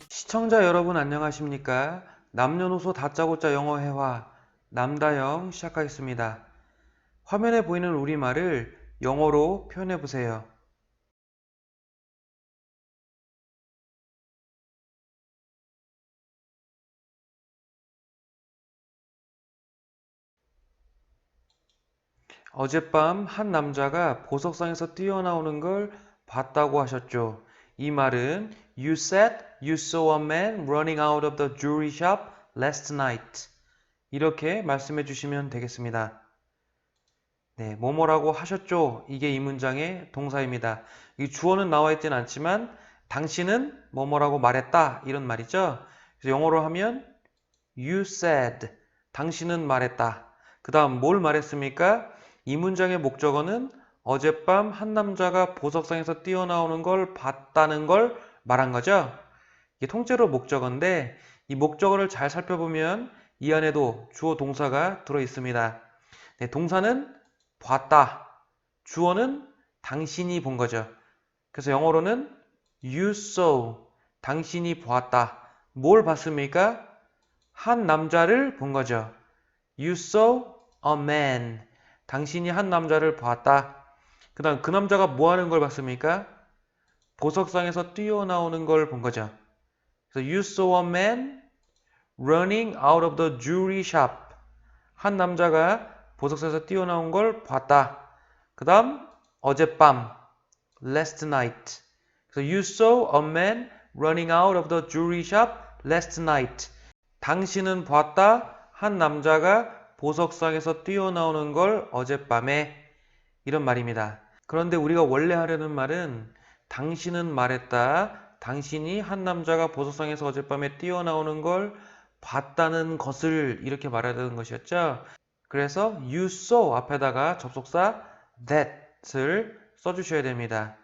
시청자 여러분 안녕하십니까? 남녀노소 다짜고짜 영어 회화 남다영 시작하겠습니다. 화면에 보이는 우리말을 영어로 표현해 보세요. 어젯밤 한 남자가 보석상에서 뛰어나오는 걸 봤다고 하셨죠. 이 말은 You said you saw a man running out of the jewelry shop last night. 이렇게 말씀해 주시면 되겠습니다. 네, 뭐뭐라고 하셨죠? 이게 이 문장의 동사입니다. 이 주어는 나와 있진 않지만 당신은 뭐뭐라고 말했다 이런 말이죠. 그래서 영어로 하면 You said. 당신은 말했다. 그 다음 뭘 말했습니까? 이 문장의 목적어는 어젯밤 한 남자가 보석상에서 뛰어나오는 걸 봤다는 걸 말한 거죠. 이게 통째로 목적어인데 이 목적어를 잘 살펴보면 이 안에도 주어 동사가 들어 있습니다. 네, 동사는 봤다. 주어는 당신이 본 거죠. 그래서 영어로는 You saw. 당신이 보았다. 뭘 봤습니까? 한 남자를 본 거죠. You saw a man. 당신이 한 남자를 보았다. 그 다음 그 남자가 뭐 하는 걸 봤습니까? 보석상에서 뛰어나오는 걸 본 거죠. 그래서 You saw a man running out of the jewelry shop. 한 남자가 보석상에서 뛰어나온 걸 봤다. 그 다음 어젯밤 last night. 그래서 You saw a man running out of the jewelry shop last night. 당신은 봤다. 한 남자가 보석상에서 뛰어나오는 걸 어젯밤에 이런 말입니다. 그런데 우리가 원래 하려는 말은 당신은 말했다. 당신이 한 남자가 보석상에서 어젯밤에 뛰어나오는 걸 봤다는 것을 이렇게 말해야 되는 것이었죠. 그래서 you saw 앞에다가 접속사 that을 써주셔야 됩니다.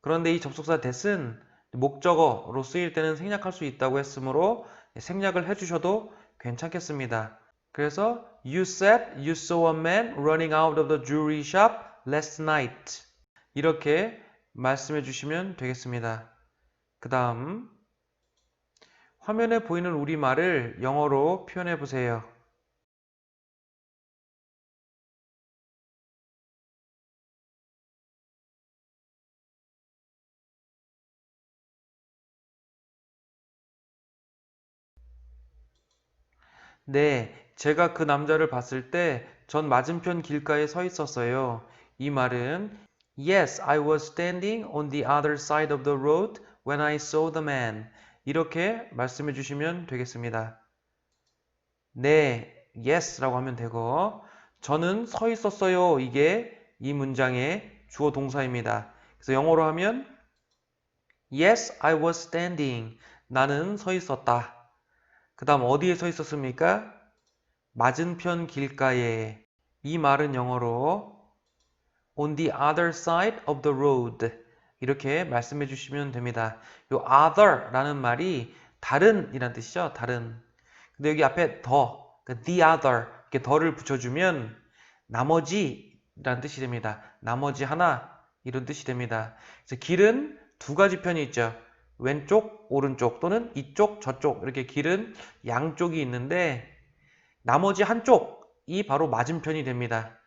그런데 이 접속사 that은 목적어로 쓰일 때는 생략할 수 있다고 했으므로 생략을 해주셔도 괜찮겠습니다. 그래서 You said you saw a man running out of the jewelry shop last night. 이렇게 말씀해 주시면 되겠습니다. 그 다음 화면에 보이는 우리말을 영어로 표현해 보세요. 네, 제가 그 남자를 봤을 때 전 맞은편 길가에 서 있었어요. 이 말은 Yes, I was standing on the other side of the road when I saw the man. 이렇게 말씀해 주시면 되겠습니다. 네, yes라고 하면 되고 저는 서 있었어요. 이게 이 문장의 주어 동사입니다. 그래서 영어로 하면 Yes, I was standing. 나는 서 있었다. 그 다음 어디에 서 있었습니까? 맞은편 길가에. 이 말은 영어로 on the other side of the road 이렇게 말씀해 주시면 됩니다. 요 other라는 말이 다른 이란 뜻이죠. 다른. 근데 여기 앞에 the other 이렇게 더를 붙여주면 나머지라는 뜻이 됩니다. 나머지 하나 이런 뜻이 됩니다. 그래서 길은 두 가지 편이 있죠. 왼쪽, 오른쪽 또는 이쪽, 저쪽 이렇게 길은 양쪽이 있는데 나머지 한쪽이 바로 맞은편이 됩니다.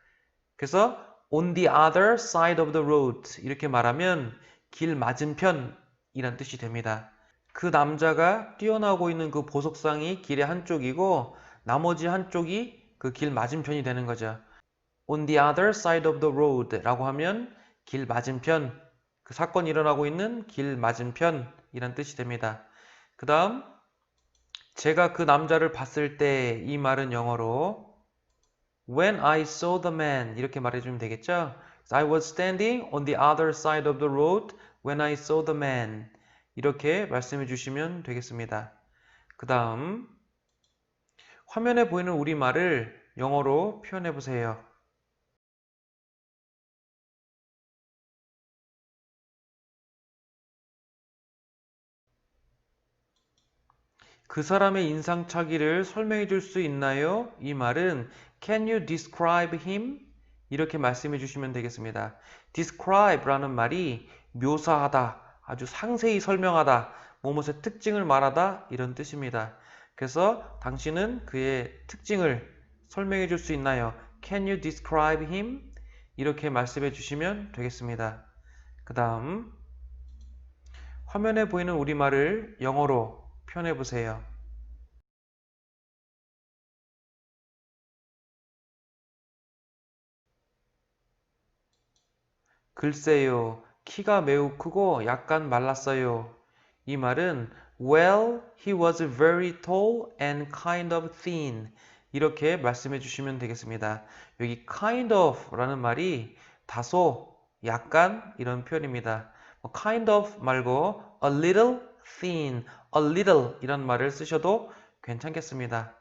그래서 on the other side of the road 이렇게 말하면 길 맞은편이란 뜻이 됩니다. 그 남자가 뛰어나오고 있는 그 보석상이 길의 한쪽이고 나머지 한쪽이 그 길 맞은편이 되는 거죠. on the other side of the road 라고 하면 길 맞은편, 그 사건이 일어나고 있는 길 맞은편이란 뜻이 됩니다. 그 다음 제가 그 남자를 봤을 때 이 말은 영어로 When I saw the man 이렇게 말해주면 되겠죠? I was standing on the other side of the road when I saw the man 이렇게 말씀해 주시면 되겠습니다. 그 다음 화면에 보이는 우리말을 영어로 표현해 보세요. 그 사람의 인상착의를 설명해 줄 수 있나요? 이 말은 Can you describe him? 이렇게 말씀해 주시면 되겠습니다. describe라는 말이 묘사하다, 아주 상세히 설명하다, 무엇의 특징을 말하다 이런 뜻입니다. 그래서 당신은 그의 특징을 설명해 줄 수 있나요? Can you describe him? 이렇게 말씀해 주시면 되겠습니다. 그 다음 화면에 보이는 우리말을 영어로 표현해 보세요. 글쎄요, 키가 매우 크고 약간 말랐어요. 이 말은 Well, he was very tall and kind of thin. 이렇게 말씀해 주시면 되겠습니다. 여기 kind of 라는 말이 다소, 약간 이런 표현입니다. kind of 말고 a little thin, a little 이런 말을 쓰셔도 괜찮겠습니다.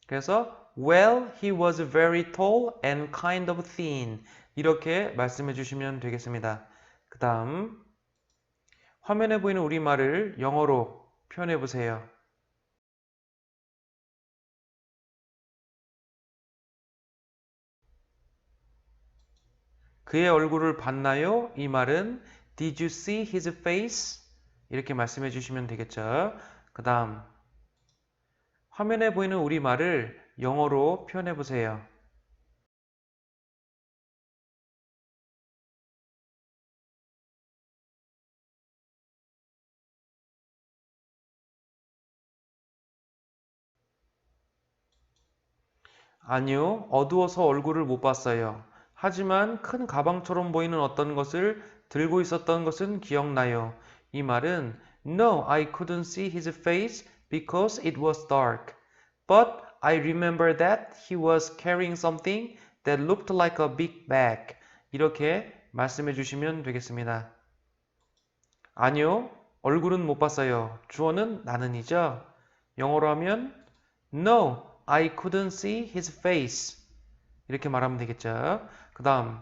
그래서 Well, he was very tall and kind of thin. 이렇게 말씀해 주시면 되겠습니다. 그 다음 화면에 보이는 우리말을 영어로 표현해 보세요. 그의 얼굴을 봤나요? 이 말은 Did you see his face? 이렇게 말씀해 주시면 되겠죠. 그 다음 화면에 보이는 우리말을 영어로 표현해 보세요. 아니요, 어두워서 얼굴을 못 봤어요. 하지만 큰 가방처럼 보이는 어떤 것을 들고 있었던 것은 기억나요. 이 말은 No, I couldn't see his face because it was dark. But I remember that he was carrying something that looked like a big bag. 이렇게 말씀해 주시면 되겠습니다. 아니요, 얼굴은 못 봤어요. 주어는 나는이죠. 영어로 하면 No, I couldn't see his face. 이렇게 말하면 되겠죠. 그 다음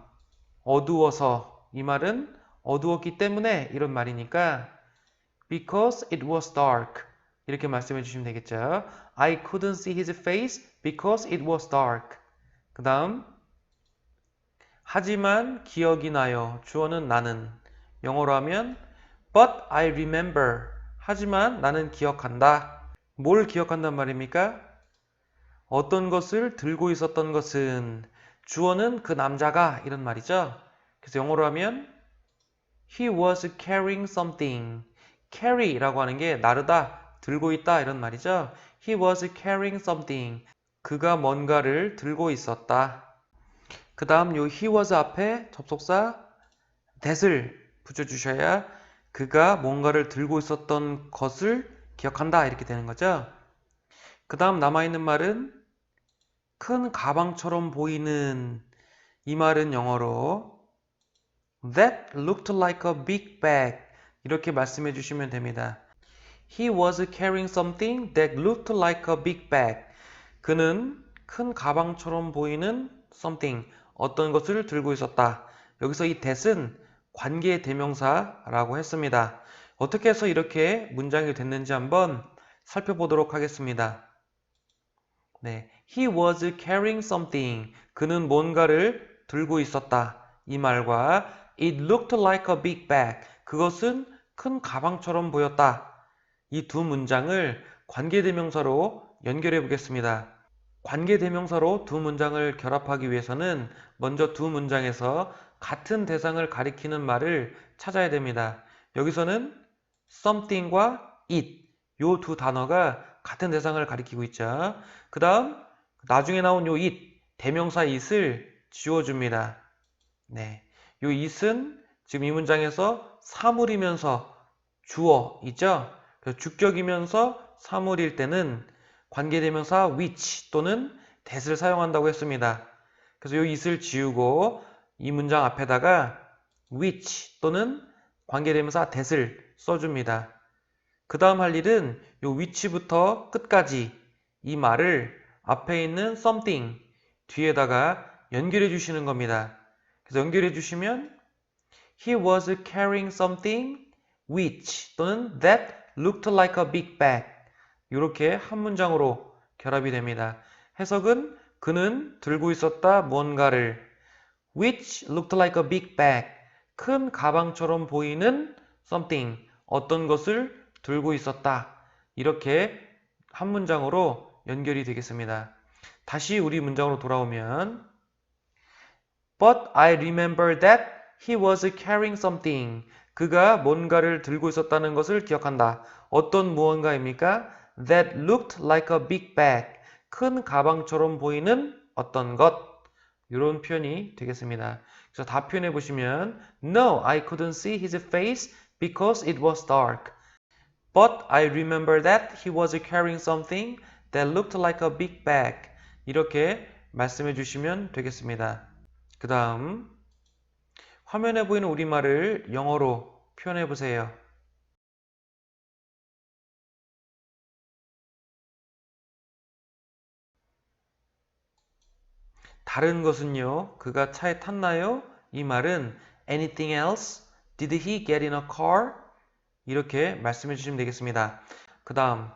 어두워서 이 말은 어두웠기 때문에 이런 말이니까 because it was dark 이렇게 말씀해 주시면 되겠죠. I couldn't see his face because it was dark. 그 다음 하지만 기억이 나요. 주어는 나는. 영어로 하면 but I remember. 하지만 나는 기억한다. 뭘 기억한단 말입니까? 어떤 것을 들고 있었던 것은 주어는 그 남자가 이런 말이죠. 그래서 영어로 하면 He was carrying something. carry라고 하는 게 나르다, 들고 있다 이런 말이죠. He was carrying something. 그가 뭔가를 들고 있었다. 그 다음 요 he was 앞에 접속사 that을 붙여주셔야 그가 뭔가를 들고 있었던 것을 기억한다 이렇게 되는 거죠. 그 다음 남아있는 말은 큰 가방처럼 보이는 이 말은 영어로 That looked like a big bag 이렇게 말씀해 주시면 됩니다. He was carrying something that looked like a big bag. 그는 큰 가방처럼 보이는 something, 어떤 것을 들고 있었다. 여기서 이 that은 관계 대명사라고 했습니다. 어떻게 해서 이렇게 문장이 됐는지 한번 살펴보도록 하겠습니다. 네, He was carrying something. 그는 뭔가를 들고 있었다. 이 말과 It looked like a big bag. 그것은 큰 가방처럼 보였다. 이 두 문장을 관계대명사로 연결해 보겠습니다. 관계대명사로 두 문장을 결합하기 위해서는 먼저 두 문장에서 같은 대상을 가리키는 말을 찾아야 됩니다. 여기서는 something과 it, 요 두 단어가 같은 대상을 가리키고 있죠. 그 다음 나중에 나온 요 it, 대명사 it을 지워줍니다. 네, 요 it은 지금 이 문장에서 사물이면서 주어이죠. 주격이면서 사물일 때는 관계대명사 which 또는 that을 사용한다고 했습니다. 그래서 요 it을 지우고 이 문장 앞에다가 which 또는 관계대명사 that을 써줍니다. 그 다음 할 일은 요 which부터 끝까지 이 말을 앞에 있는 something 뒤에다가 연결해 주시는 겁니다. 그래서 연결해 주시면 He was carrying something which 또는 that looked like a big bag. 이렇게 한 문장으로 결합이 됩니다. 해석은 그는 들고 있었다 무언가를 which looked like a big bag 큰 가방처럼 보이는 something 어떤 것을 들고 있었다. 이렇게 한 문장으로 연결이 되겠습니다. 다시 우리 문장으로 돌아오면 But I remember that he was carrying something. 그가 뭔가를 들고 있었다는 것을 기억한다. 어떤 무언가입니까? That looked like a big bag. 큰 가방처럼 보이는 어떤 것. 이런 표현이 되겠습니다. 그래서 다 표현해 보시면 No, I couldn't see his face because it was dark. But I remember that he was carrying something that looked like a big bag. 이렇게 말씀해 주시면 되겠습니다. 그 다음 화면에 보이는 우리말을 영어로 표현해 보세요. 다른 것은요. 그가 차에 탔나요? 이 말은 anything else? Did he get in a car? 이렇게 말씀해 주시면 되겠습니다. 그 다음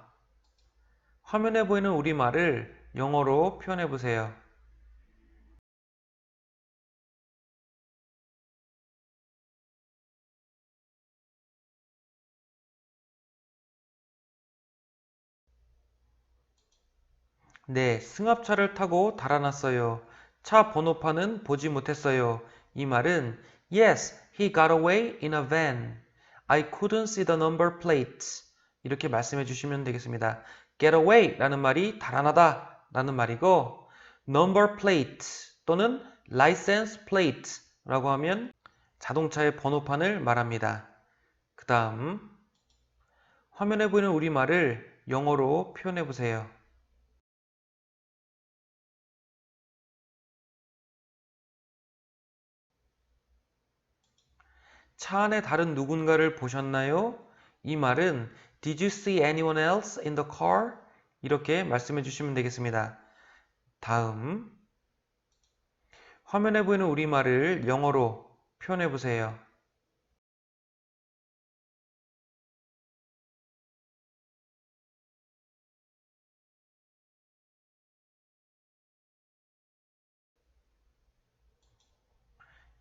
화면에 보이는 우리말을 영어로 표현해 보세요. 네, 승합차를 타고 달아났어요. 차 번호판은 보지 못했어요. 이 말은 Yes, he got away in a van. I couldn't see the number plates. 이렇게 말씀해 주시면 되겠습니다. Get away 라는 말이 달아나다 라는 말이고 number plate 또는 license plate 라고 하면 자동차의 번호판을 말합니다. 그 다음 화면에 보이는 우리말을 영어로 표현해 보세요. 차 안에 다른 누군가를 보셨나요? 이 말은 Did you see anyone else in the car? 이렇게 말씀해 주시면 되겠습니다. 다음 화면에 보이는 우리말을 영어로 표현해 보세요.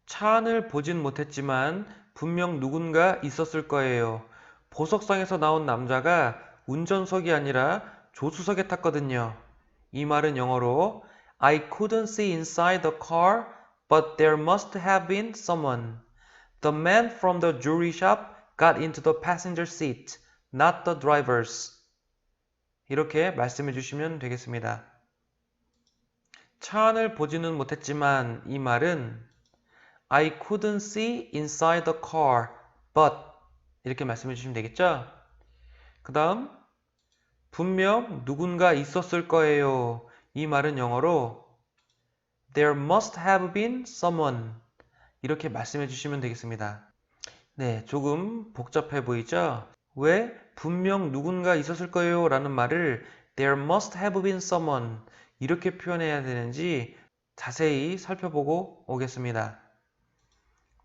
차 안을 보진 못했지만 분명 누군가 있었을 거예요. 보석상에서 나온 남자가 운전석이 아니라 조수석에 탔거든요. 이 말은 영어로 I couldn't see inside the car, but there must have been someone. The man from the jewelry shop got into the passenger seat, not the driver's. 이렇게 말씀해 주시면 되겠습니다. 차 안을 보지는 못했지만 이 말은 I couldn't see inside the car, but 이렇게 말씀해 주시면 되겠죠? 그 다음 분명 누군가 있었을 거예요. 이 말은 영어로 There must have been someone 이렇게 말씀해 주시면 되겠습니다. 네, 조금 복잡해 보이죠? 왜 분명 누군가 있었을 거예요 라는 말을 There must have been someone 이렇게 표현해야 되는지 자세히 살펴보고 오겠습니다.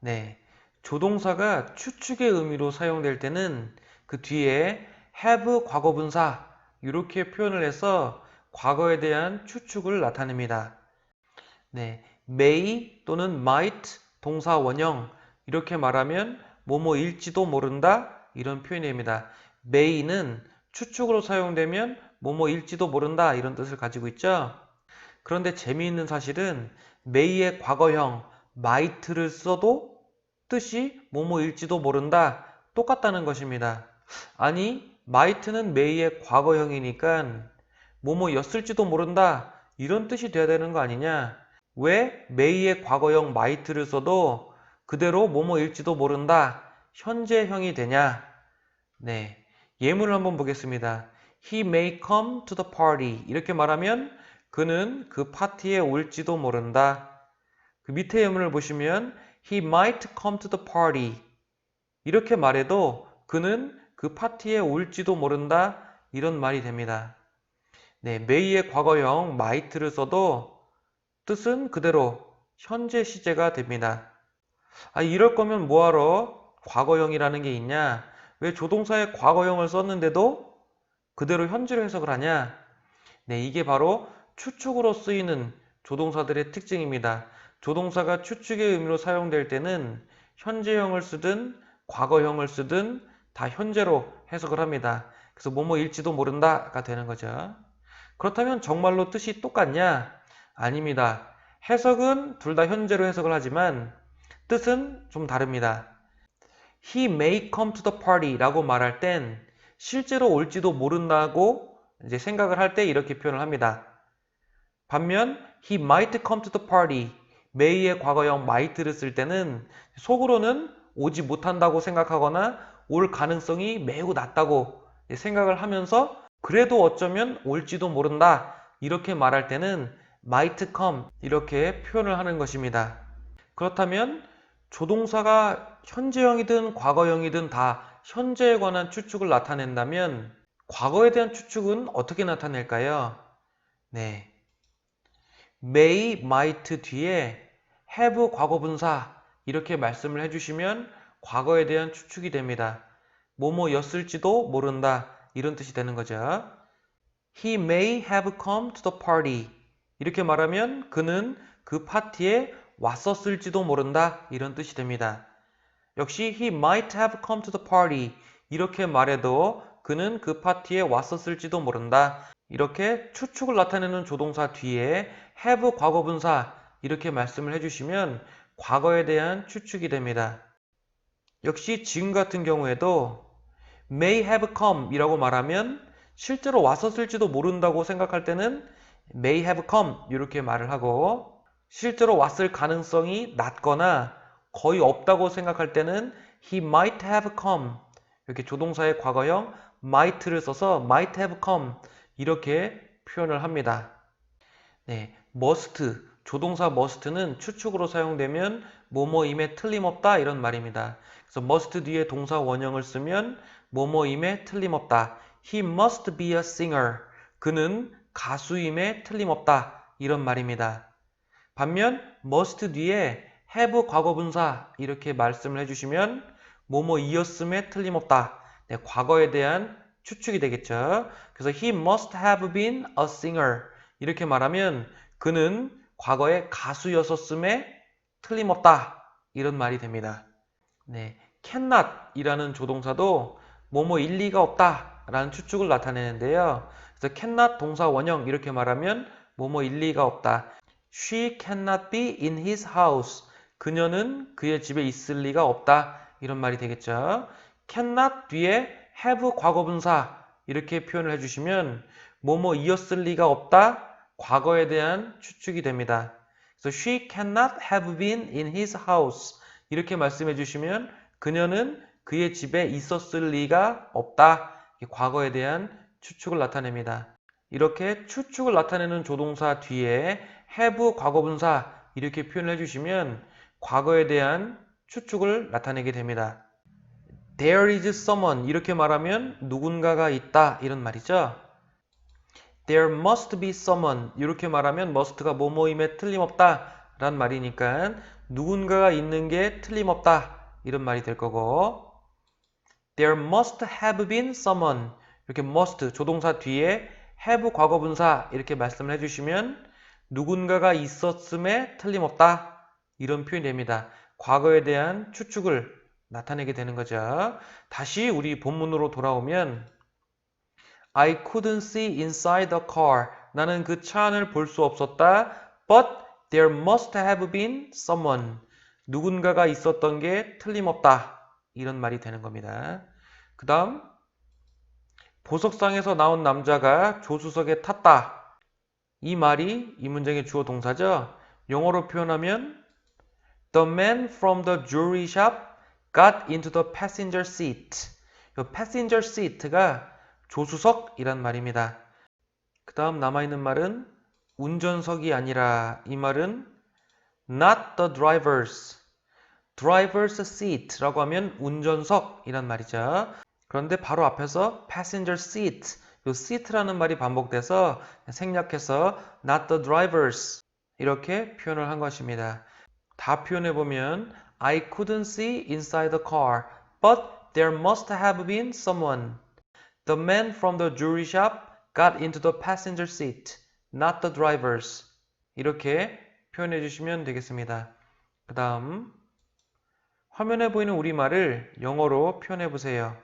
네, 조동사가 추측의 의미로 사용될 때는 그 뒤에 have 과거분사 이렇게 표현을 해서 과거에 대한 추측을 나타냅니다. 네, may 또는 might 동사 원형 이렇게 말하면 뭐뭐일지도 모른다 이런 표현입니다. may는 추측으로 사용되면 뭐뭐일지도 모른다 이런 뜻을 가지고 있죠. 그런데 재미있는 사실은 may의 과거형 might를 써도 뜻이 뭐뭐일지도 모른다 똑같다는 것입니다. 아니 might는 may의 과거형이니까 뭐뭐였을지도 모른다 이런 뜻이 돼야 되는 거 아니냐. 왜 may의 과거형 might를 써도 그대로 뭐뭐일지도 모른다 현재형이 되냐. 네, 예문을 한번 보겠습니다. He may come to the party 이렇게 말하면 그는 그 파티에 올지도 모른다. 그 밑에 예문을 보시면 He might come to the party 이렇게 말해도 그는 그 파티에 올지도 모른다 이런 말이 됩니다. 네, may의 과거형 might를 써도 뜻은 그대로 현재 시제가 됩니다. 이럴 거면 뭐하러 과거형이라는 게 있냐? 왜 조동사의 과거형을 썼는데도 그대로 현재로 해석을 하냐? 네, 이게 바로 추측으로 쓰이는 조동사들의 특징입니다. 조동사가 추측의 의미로 사용될 때는 현재형을 쓰든 과거형을 쓰든 다 현재로 해석을 합니다. 그래서 뭐뭐일지도 모른다가 되는 거죠. 그렇다면 정말로 뜻이 똑같냐? 아닙니다. 해석은 둘 다 현재로 해석을 하지만 뜻은 좀 다릅니다. He may come to the party 라고 말할 땐 실제로 올지도 모른다고 이제 생각을 할 때 이렇게 표현을 합니다. 반면 he might come to the party, may의 과거형 might를 쓸 때는 속으로는 오지 못한다고 생각하거나 올 가능성이 매우 낮다고 생각을 하면서 그래도 어쩌면 올지도 모른다 이렇게 말할 때는 might come 이렇게 표현을 하는 것입니다. 그렇다면 조동사가 현재형이든 과거형이든 다 현재에 관한 추측을 나타낸다면 과거에 대한 추측은 어떻게 나타낼까요? 네, may, might 뒤에 have 과거분사 이렇게 말씀을 해주시면 과거에 대한 추측이 됩니다. 뭐뭐였을지도 모른다 이런 뜻이 되는 거죠. He may have come to the party 이렇게 말하면 그는 그 파티에 왔었을지도 모른다 이런 뜻이 됩니다. 역시 he might have come to the party 이렇게 말해도 그는 그 파티에 왔었을지도 모른다. 이렇게 추측을 나타내는 조동사 뒤에 have 과거분사 이렇게 말씀을 해주시면 과거에 대한 추측이 됩니다. 역시 지금 같은 경우에도 may have come 이라고 말하면 실제로 왔었을지도 모른다고 생각할 때는 may have come 이렇게 말을 하고 실제로 왔을 가능성이 낮거나 거의 없다고 생각할 때는 he might have come 이렇게 조동사의 과거형 might를 써서 might have come 이렇게 표현을 합니다. 네, must, 조동사 must는 추측으로 사용되면 뭐뭐임에 틀림없다 이런 말입니다. 그래서 must 뒤에 동사 원형을 쓰면 뭐뭐임에 틀림없다. He must be a singer. 그는 가수임에 틀림없다 이런 말입니다. 반면 must 뒤에 have 과거분사 이렇게 말씀을 해주시면 뭐뭐이었음에 틀림없다. 네, 과거에 대한 추측이 되겠죠. 그래서 he must have been a singer 이렇게 말하면 그는 과거에 가수였었음에 틀림없다 이런 말이 됩니다. 네, cannot 이라는 조동사도 뭐뭐 일리가 없다 라는 추측을 나타내는데요. 그래서 cannot 동사 원형 이렇게 말하면 뭐뭐 일리가 없다. She cannot be in his house. 그녀는 그의 집에 있을 리가 없다. 이런 말이 되겠죠. cannot 뒤에 have 과거분사 이렇게 표현을 해주시면 뭐뭐이었을 리가 없다. 과거에 대한 추측이 됩니다. 그래서 she cannot have been in his house. 이렇게 말씀해 주시면 그녀는 그의 집에 있었을 리가 없다. 과거에 대한 추측을 나타냅니다. 이렇게 추측을 나타내는 조동사 뒤에 have 과거분사 이렇게 표현을 해주시면 과거에 대한 추측을 나타내게 됩니다. There is someone 이렇게 말하면 누군가가 있다 이런 말이죠. There must be someone 이렇게 말하면 must가 뭐뭐임에 틀림없다 라는 말이니까 누군가가 있는 게 틀림없다 이런 말이 될 거고 There must have been someone 이렇게 must 조동사 뒤에 have 과거분사 이렇게 말씀을 해주시면 누군가가 있었음에 틀림없다 이런 표현이 됩니다. 과거에 대한 추측을 나타내게 되는 거죠. 다시 우리 본문으로 돌아오면 I couldn't see inside the car. 나는 그 차 안을 볼 수 없었다. But there must have been someone. 누군가가 있었던 게 틀림없다. 이런 말이 되는 겁니다. 그 다음 보석상에서 나온 남자가 조수석에 탔다. 이 말이 이 문장의 주어 동사죠. 영어로 표현하면 The man from the jewelry shop got into the passenger seat. 이 passenger seat가 조수석이란 말입니다. 그 다음 남아있는 말은 운전석이 아니라 이 말은 not the driver's seat라고 하면 운전석이란 말이죠. 그런데 바로 앞에서 passenger seat, 이 seat라는 말이 반복돼서 생략해서 not the driver's 이렇게 표현을 한 것입니다. 다 표현해보면 I couldn't see inside the car, but there must have been someone. The man from the jewelry shop got into the passenger seat, not the driver's. 이렇게 표현해 주시면 되겠습니다. 그 다음 화면에 보이는 우리말을 영어로 표현해 보세요.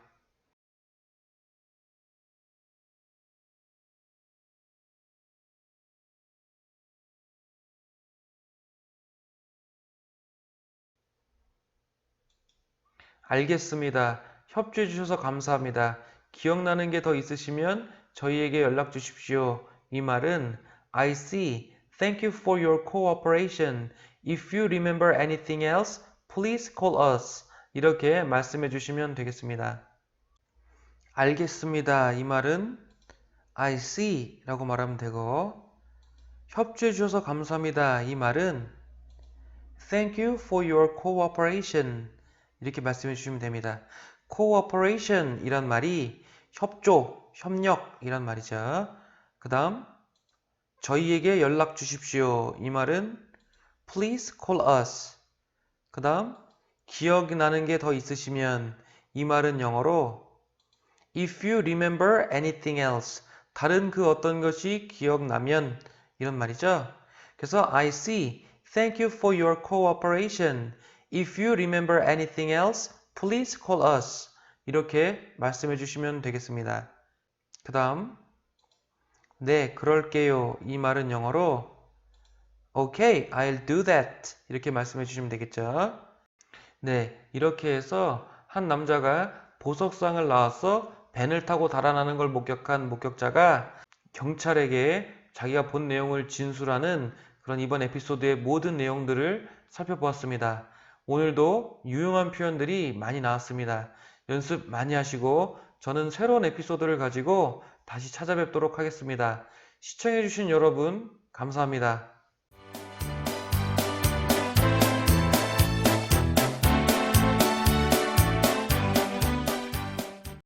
알겠습니다. 협조해 주셔서 감사합니다. 기억나는 게 더 있으시면 저희에게 연락 주십시오. 이 말은 I see. Thank you for your cooperation. If you remember anything else, please call us. 이렇게 말씀해 주시면 되겠습니다. 알겠습니다. 이 말은 I see 라고 말하면 되고 협조해 주셔서 감사합니다. 이 말은 Thank you for your cooperation. 이렇게 말씀해 주시면 됩니다. cooperation 이란 말이 협조, 협력 이란 말이죠. 그 다음 저희에게 연락 주십시오. 이 말은 please call us. 그 다음 기억나는 게 더 있으시면 이 말은 영어로 if you remember anything else. 다른 그 어떤 것이 기억나면 이런 말이죠. 그래서 I see. Thank you for your cooperation. If you remember anything else, please call us. 이렇게 말씀해 주시면 되겠습니다. 그 다음 네, 그럴게요. 이 말은 영어로 Okay, I'll do that. 이렇게 말씀해 주시면 되겠죠. 네, 이렇게 해서 한 남자가 보석상을 나와서 밴을 타고 달아나는 걸 목격한 목격자가 경찰에게 자기가 본 내용을 진술하는 그런 이번 에피소드의 모든 내용들을 살펴보았습니다. 오늘도 유용한 표현들이 많이 나왔습니다. 연습 많이 하시고 저는 새로운 에피소드를 가지고 다시 찾아뵙도록 하겠습니다. 시청해주신 여러분 감사합니다.